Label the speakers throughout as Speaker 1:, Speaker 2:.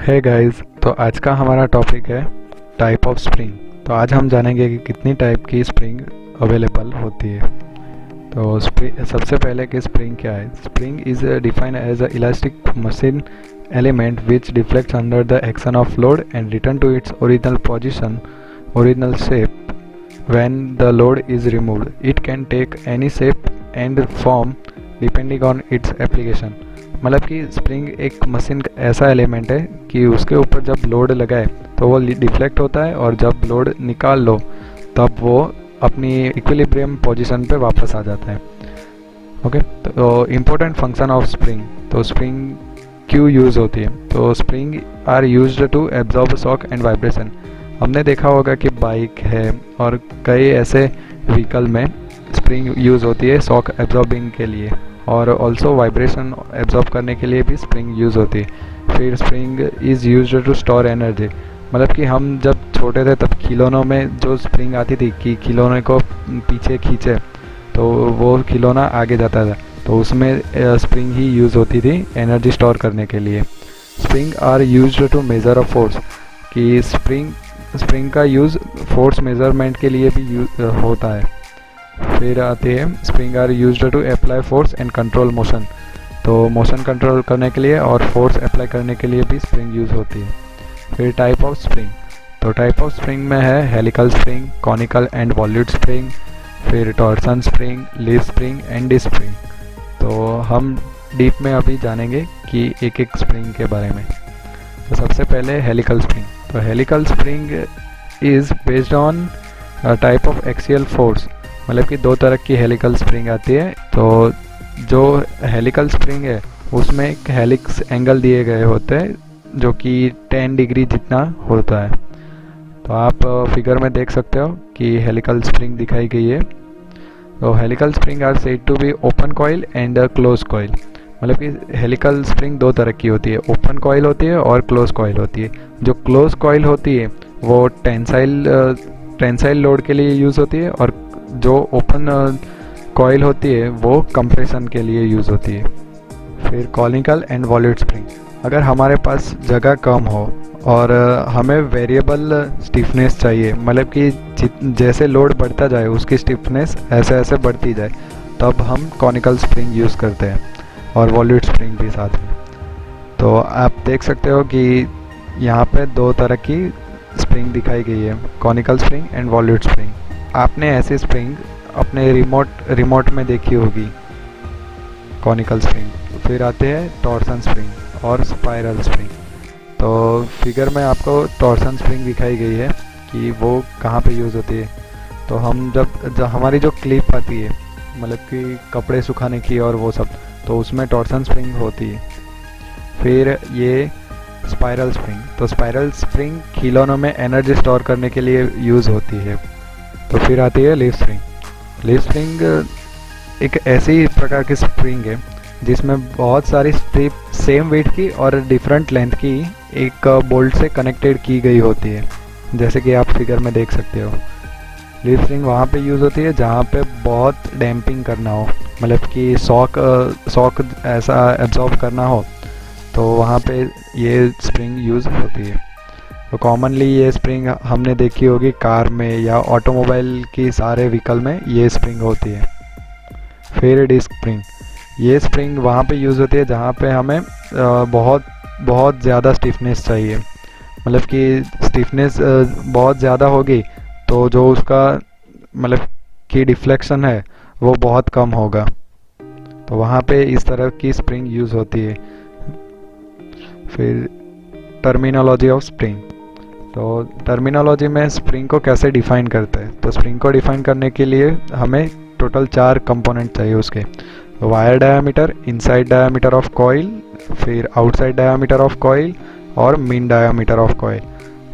Speaker 1: Hey guys, तो आज का हमारा टॉपिक है टाइप ऑफ स्प्रिंग। तो आज हम जानेंगे कि कितनी टाइप की स्प्रिंग अवेलेबल होती है। तो सबसे पहले कि स्प्रिंग क्या है। Spring is defined as a elastic machine element which deflects under the action of load and return to its original position, original shape when the load is removed. It can take any shape and form depending on its application. मतलब कि spring एक machine का ऐसा element है कि उसके ऊपर जब लोड लगाए तो वो डिफ्लेक्ट होता है और जब लोड निकाल लो तब वो अपनी इक्विलिब्रियम पोजीशन पे वापस आ जाता है। ओके, तो इम्पोर्टेंट फंक्शन ऑफ स्प्रिंग। तो स्प्रिंग क्यों यूज़ होती है। तो spring are used to absorb shock and vibration. हमने देखा होगा कि बाइक है और कई ऐसे व्हीकल में स्प्रिंग यूज़ होती है शॉक एब्जॉर्बिंग के लिए, और ऑल्सो वाइब्रेशन एब्जॉर्ब करने के लिए भी स्प्रिंग यूज़ होती है। फिर spring is used to store energy. मतलब कि हम जब छोटे थे तब खिलौनों में जो स्प्रिंग आती थी कि खिलौने को पीछे खींचे तो वो खिलौना आगे जाता था, तो उसमें स्प्रिंग ही यूज़ होती थी एनर्जी स्टोर करने के लिए। Spring are used to measure a force. कि स्प्रिंग का यूज़ फोर्स मेजरमेंट के लिए भी होता है। फिर आते हैं spring are used to apply force and control motion. तो मोशन कंट्रोल करने के लिए और फोर्स अप्लाई करने के लिए भी स्प्रिंग यूज़ होती है। फिर टाइप ऑफ स्प्रिंग। तो टाइप ऑफ स्प्रिंग में है helical spring, conical and volute spring, फिर torsion spring, leaf spring and disc spring. तो हम डीप में अभी जानेंगे कि एक एक स्प्रिंग के बारे में। तो सबसे पहले हेलिकल स्प्रिंग। तो helical spring is based on type of axial force. मतलब कि दो तरह की हेलिकल स्प्रिंग आती है। तो जो हेलिकल स्प्रिंग है उसमें एक हेलिक्स एंगल दिए गए होते हैं जो कि 10 डिग्री जितना होता है। तो आप फिगर में देख सकते हो कि हेलिकल स्प्रिंग दिखाई गई है। तो helical spring are said to be open coil and close coil. मतलब कि हेलिकल स्प्रिंग दो तरह की होती है, ओपन कॉइल होती है और क्लोज कॉइल होती है। जो क्लोज कॉइल होती है वो टेंसाइल लोड के लिए यूज़ होती है, और जो ओपन कॉइल होती है वो कंप्रेशन के लिए यूज़ होती है। फिर कॉनिकल एंड वॉल्यूट स्प्रिंग। अगर हमारे पास जगह कम हो और हमें वेरिएबल स्टिफनेस चाहिए, मतलब कि जैसे लोड बढ़ता जाए उसकी स्टिफनेस ऐसे ऐसे बढ़ती जाए, तब हम कॉनिकल स्प्रिंग यूज़ करते हैं, और वॉल्यूट स्प्रिंग भी साथ में। तो आप देख सकते हो कि यहाँ पे दो तरह की स्प्रिंग दिखाई गई है, conical spring and volute spring. आपने ऐसी स्प्रिंग अपने रिमोट में देखी होगी, कॉनिकल स्प्रिंग। फिर आते हैं टॉर्सन स्प्रिंग और स्पाइरल स्प्रिंग। तो फिगर में आपको टॉर्सन स्प्रिंग दिखाई गई है कि वो कहाँ पे यूज़ होती है। तो हम जब हमारी जो क्लिप आती है, मतलब कि कपड़े सुखाने की और वो सब, तो उसमें टॉर्सन स्प्रिंग होती है। फिर ये स्पाइरल स्प्रिंग। तो स्पाइरल स्प्रिंग खिलौनों में एनर्जी स्टोर करने के लिए यूज़ होती है। तो फिर आती है लीफ स्प्रिंग। लीफ स्प्रिंग एक ऐसी प्रकार की स्प्रिंग है जिसमें बहुत सारी स्ट्रिप सेम वेट की और डिफरेंट लेंथ की एक बोल्ट से कनेक्टेड की गई होती है, जैसे कि आप फिगर में देख सकते हो। लीफ स्प्रिंग वहाँ पे यूज़ होती है जहाँ पे बहुत डैम्पिंग करना हो, मतलब कि शॉक ऐसा एब्जॉर्ब करना हो, तो वहाँ पे ये स्प्रिंग यूज़ होती है। तो कॉमनली ये स्प्रिंग हमने देखी होगी कार में या ऑटोमोबाइल की सारे व्हीकल में ये स्प्रिंग होती है। फिर डिस्क स्प्रिंग। ये स्प्रिंग वहाँ पे यूज़ होती है जहाँ पे हमें बहुत ज़्यादा स्टिफनेस चाहिए, मतलब कि स्टिफनेस बहुत ज़्यादा होगी तो जो उसका मतलब कि डिफ्लेक्शन है वो बहुत कम होगा, तो वहाँ पे इस तरह की स्प्रिंग यूज़ होती है। फिर टर्मिनोलॉजी ऑफ स्प्रिंग। तो टर्मिनोलॉजी में स्प्रिंग को कैसे डिफ़ाइन करते हैं। तो स्प्रिंग को डिफ़ाइन करने के लिए हमें टोटल 4 कंपोनेंट चाहिए उसके। Wire diameter, inside diameter of coil, फिर आउटसाइड डायामीटर ऑफ कॉइल और मीन डायामीटर ऑफ कॉइल।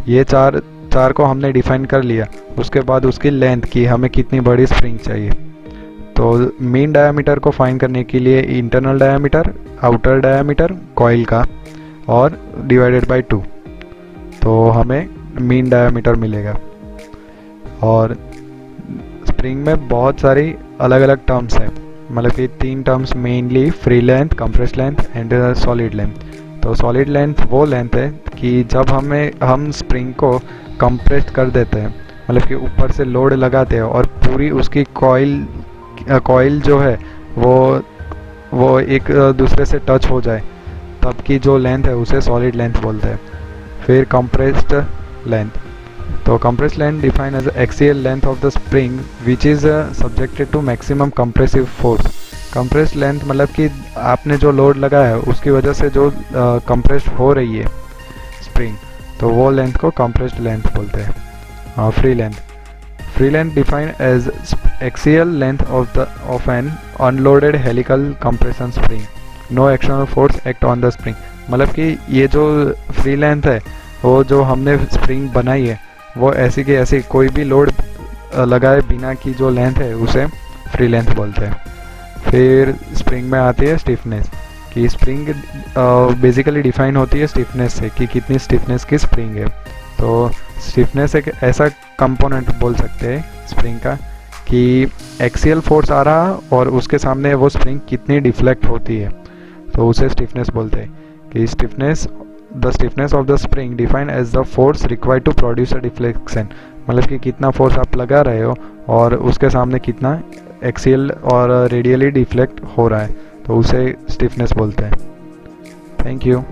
Speaker 1: ये चार को हमने डिफ़ाइन कर लिया। उसके बाद उसकी लेंथ की हमें कितनी बड़ी स्प्रिंग चाहिए। तो मीन डायामीटर को फाइंड करने के लिए internal diameter, outer diameter coil का और डिवाइडेड बाय 2, तो हमें मीन डायामीटर मिलेगा। और स्प्रिंग में बहुत सारी अलग अलग टर्म्स हैं, मतलब कि 3 terms mainly free length, compress length and solid length. तो सॉलिड लेंथ वो लेंथ है कि जब हम स्प्रिंग को कंप्रेस कर देते हैं, मतलब कि ऊपर से लोड लगाते हैं और पूरी उसकी कॉइल जो है वो एक दूसरे से टच हो जाए, तब की जो लेंथ है उसे सॉलिड लेंथ बोलते हैं। फिर कंप्रेस्ड लेंथ, तो compressed length defined as the axial length of the spring which is subjected to maximum compressive force। compressed length मतलब कि आपने जो लोड लगाया है उसकी वजह से जो compressed हो रही है स्प्रिंग, तो वो लेंथ को compressed length बोलते हैं। Free length defined as axial length of an unloaded helical compression spring, no external force act on the spring। मतलब कि ये जो फ्री लेंथ है वो जो हमने स्प्रिंग बनाई है वो ऐसी की ऐसी कोई भी लोड लगाए बिना की जो लेंथ है उसे फ्री लेंथ बोलते हैं। फिर स्प्रिंग में आती है स्टिफनेस, कि स्प्रिंग बेसिकली डिफाइन होती है स्टिफनेस से कि कितनी स्टिफनेस की स्प्रिंग है। तो स्टिफनेस एक ऐसा कंपोनेंट बोल सकते हैं स्प्रिंग का कि एक्सियल फोर्स आ रहा और उसके सामने वो स्प्रिंग कितनी डिफ्लेक्ट होती है, तो उसे स्टिफनेस बोलते हैं। कि the stiffness of the spring defined as the force required to produce a deflection, मतलब कि कितना फोर्स आप लगा रहे हो और उसके सामने कितना एक्सियल और रेडियली डिफ्लेक्ट हो रहा है, तो उसे स्टिफनेस बोलते हैं। Thank you.